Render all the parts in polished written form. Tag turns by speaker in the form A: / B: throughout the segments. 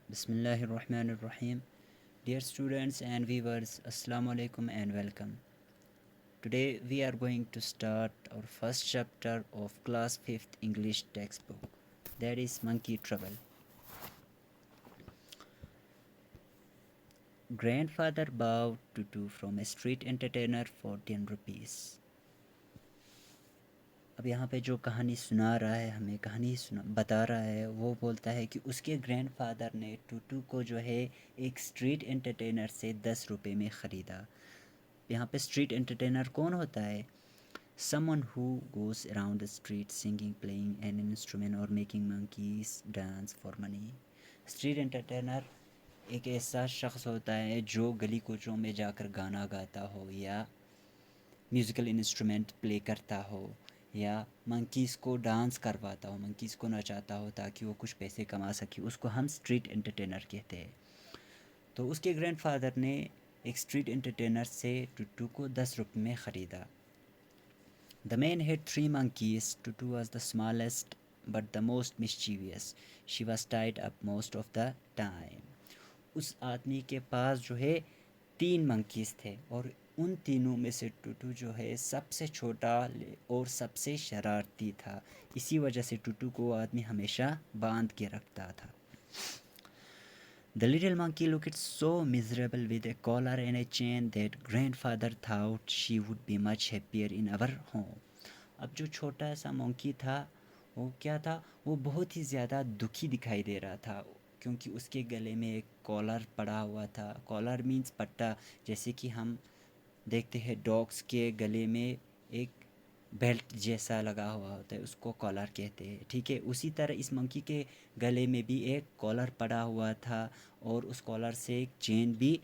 A: Bismillahirrahmanirrahim. Dear students and viewers, Assalamu alaikum and welcome. Today we are going to start our first chapter of class 5th English textbook, that is Monkey Trouble. Grandfather bought tutu from a street entertainer for 10 rupees. अब यहाँ पे जो कहानी सुना रहा है, हमें कहानी बता रहा है, वो बोलता है कि उसके ग्रैंडफादर ने टूटू को जो है एक स्ट्रीट एंटरटेनर से 10 रुपये में ख़रीदा। यहाँ पे स्ट्रीट एंटरटेनर कौन होता है? Someone who goes around the street singing, playing an instrument or making monkeys dance for money. Street entertainer एक ऐसा शख्स होता है जो गली कूचों में जाकर गाना गाता हो या म्यूज़िकल इंस्ट्रूमेंट प्ले करता हो या मंकीज़ को डांस करवाता हो, मंकीज़ को नचाता हो ताकि वो कुछ पैसे कमा सके, उसको हम स्ट्रीट एंटरटेनर कहते हैं। तो उसके ग्रैंडफादर ने एक स्ट्रीट एंटरटेनर से टुट्टू को 10 रुपये में ख़रीदा। The man had 3 monkeys. Tutu was the smallest but the most mischievous. She was tied up most of the time. उस आदमी के पास जो है 3 मंकीज़ थे और उन तीनों में से टुटू जो है सबसे छोटा और सबसे शरारती था। इसी वजह से टुटू को आदमी हमेशा बांध के रखता था। The little monkey looked so miserable with a collar and a chain that grandfather thought she would be much happier in our home. अब जो छोटा सा मोंकी था वो क्या था, वो बहुत ही ज़्यादा दुखी दिखाई दे रहा था क्योंकि उसके गले में एक कॉलर पड़ा हुआ था। कॉलर मीन्स पट्टा, जैसे कि हम देखते हैं डॉग्स के गले में एक बेल्ट जैसा लगा हुआ होता है, उसको कॉलर कहते हैं। ठीक है, उसी तरह इस मंकी के गले में भी एक कॉलर पड़ा हुआ था और उस कॉलर से एक चेन भी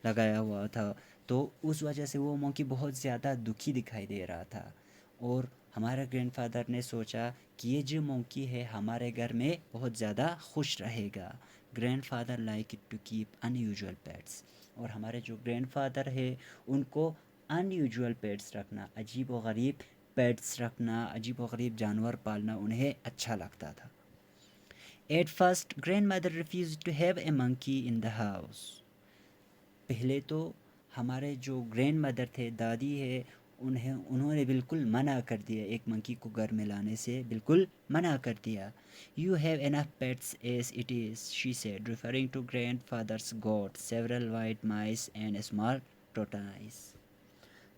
A: लगाया हुआ था। तो उस वजह से वो मंकी बहुत ज़्यादा दुखी दिखाई दे रहा था और हमारे ग्रैंडफादर ने सोचा कि ये जो मंकी है हमारे घर में बहुत ज़्यादा खुश रहेगा। Grandfather like it to keep unusual pets. और हमारे जो ग्रैंडफादर है उनको अनयूजुअल पेट्स रखना, अजीब व गरीब पेट्स रखना, अजीब व गरीब जानवर पालना उन्हें अच्छा लगता था। At first grandmother refuse to have a monkey in the house. पहले तो हमारे जो ग्रैंड मदर थे, दादी है, उन्होंने बिल्कुल मना कर दिया, एक मंकी को घर में लाने से बिल्कुल मना कर दिया। You have enough pets as it is, she said, referring to grandfather's got several white mice and small tortoise.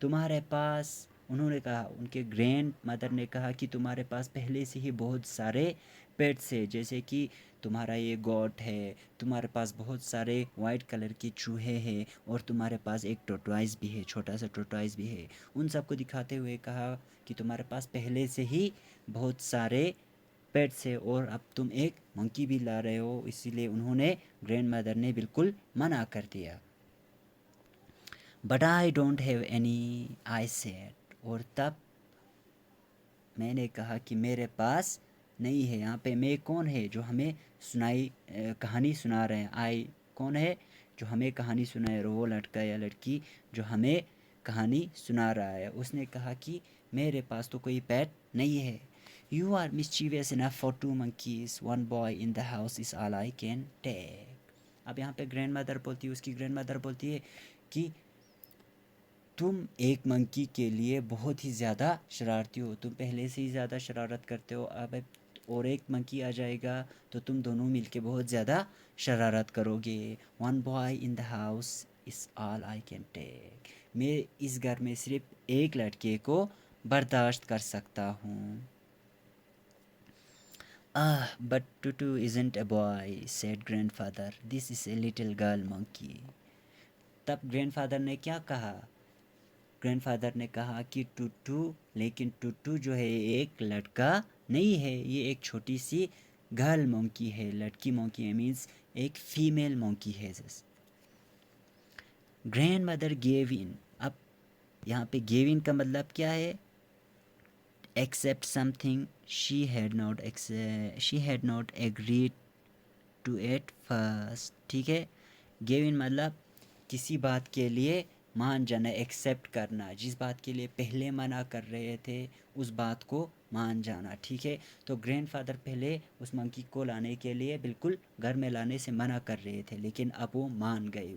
A: तुम्हारे पास, उन्होंने कहा, उनके ग्रैंड मदर ने कहा कि तुम्हारे पास पहले से ही बहुत सारे पेट्स है, जैसे कि तुम्हारा ये गॉट है, तुम्हारे पास बहुत सारे वाइट कलर के चूहे हैं और तुम्हारे पास एक टोटवाइस भी है, छोटा सा टोटवाइस भी है। उन सबको दिखाते हुए कहा कि तुम्हारे पास पहले से ही बहुत सारे पेट्स है और अब तुम एक मंकी भी ला रहे हो, इसीलिए उन्होंने, ग्रैंड मदर ने बिल्कुल मना कर दिया। But I don't have any, I said, और तब मैंने कहा कि मेरे पास नहीं है। यहाँ पे मैं कौन है जो हमें कहानी सुना रहे हैं? आई कौन है जो हमें कहानी सुनाए? वो लड़का या लड़की जो हमें कहानी सुना रहा है, उसने कहा कि मेरे पास तो कोई पेट नहीं है। You are mischievous enough for 2 monkeys, 1 boy in the house is all I can take. अब यहाँ पे ग्रैंड मदर बोलती है, उसकी ग्रैंड मदर बोलती है कि तुम एक मंकी के लिए बहुत ही ज़्यादा शरारती हो, तुम पहले से ही ज़्यादा शरारत करते हो, अब और एक मंकी आ जाएगा तो तुम दोनों मिलके बहुत ज़्यादा शरारत करोगे। 1 boy in the house is all I can take. मैं इस घर में सिर्फ एक लड़के को बर्दाश्त कर सकता हूँ। But Tutu isn't a boy, said grandfather, this is a little girl monkey. तब ग्रैंडफादर ने क्या कहा? ग्रैंडफादर ने कहा कि टुट्टू, लेकिन टुट्टू जो है एक लड़का नहीं है, ये एक छोटी सी गर्ल मोंकी है, लड़की मोंकी है, मीन्स एक फीमेल मोंकी है। Grandmother gave in. अब यहाँ पे गेव इन का मतलब क्या है? Except something she had not agreed to at first. ठीक है, गेव इन मतलब किसी बात के लिए मान जाना, एक्सेप्ट करना, जिस बात के लिए पहले मना कर रहे थे उस बात को मान जाना, ठीक है। तो ग्रैंडफ़ादर पहले उस मंकी को लाने के लिए बिल्कुल घर में लाने से मना कर रहे थे, लेकिन अब वो मान गए,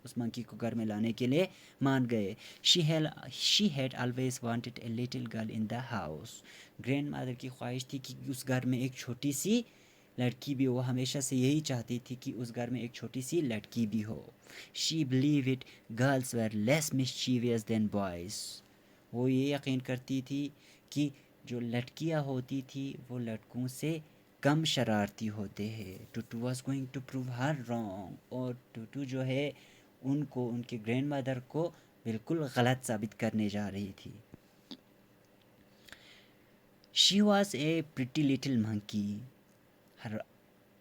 A: उस मंकी को घर में लाने के लिए मान गए। She had always wanted A little girl in the house. Grand mother की ख्वाहिश थी कि उस घर में एक छोटी सी लड़की भी हो, वो हमेशा से यही चाहती थी कि उस घर में एक छोटी सी लड़की भी हो। She believe it girls were less mischievous then boys. वो ये यकीन करती थी कि जो लड़कियां होती थी वो लड़कों से कम शरारती होते हैं। Tutu was going to prove her wrong, और टूटू जो है उनको, उनके ग्रैंड मदर को बिल्कुल गलत साबित करने जा रही थी। She was a pretty little monkey, her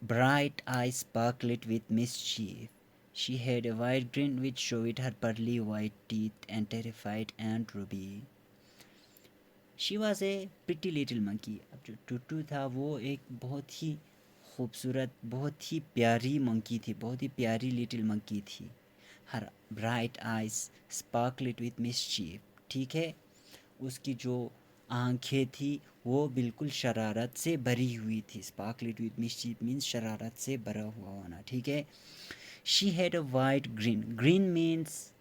A: bright eyes sparkled with mischief. She had a wide grin which showed her pearly white teeth and terrified Aunt Ruby. She was a pretty little monkey. अब जो टूटू था वो एक बहुत ही खूबसूरत, बहुत ही प्यारी monkey थी, बहुत ही प्यारी लिटिल मंकी थी। Her bright eyes sparkled with mischief. ठीक है, उसकी जो आंखें थी वो बिल्कुल शरारत से भरी हुई थी। स्पार्कलेट विद मिस्चीफ मीन्स शरारत से भरा हुआ होना, ठीक है। She had a wide green, green means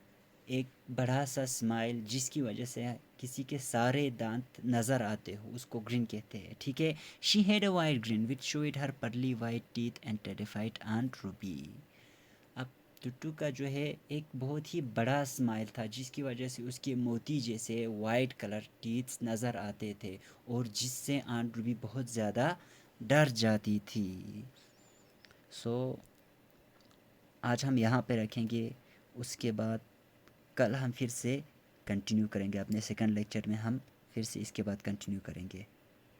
A: एक बड़ा सा स्माइल जिसकी वजह से किसी के सारे दांत नज़र आते हो, उसको ग्रीन कहते हैं, ठीक है। She had a wide grin which showed her pearly white teeth and terrified aunt Ruby. अब टुट्टू का जो है एक बहुत ही बड़ा स्माइल था जिसकी वजह से उसके मोती जैसे वाइट कलर टीथ्स नज़र आते थे, और जिससे आंट रूबी बहुत ज़्यादा डर जाती थी। सो आज हम यहाँ पे रखेंगे, उसके बाद कल हम फिर से कंटिन्यू करेंगे। अपने सेकंड लेक्चर में हम फिर से इसके बाद कंटिन्यू करेंगे।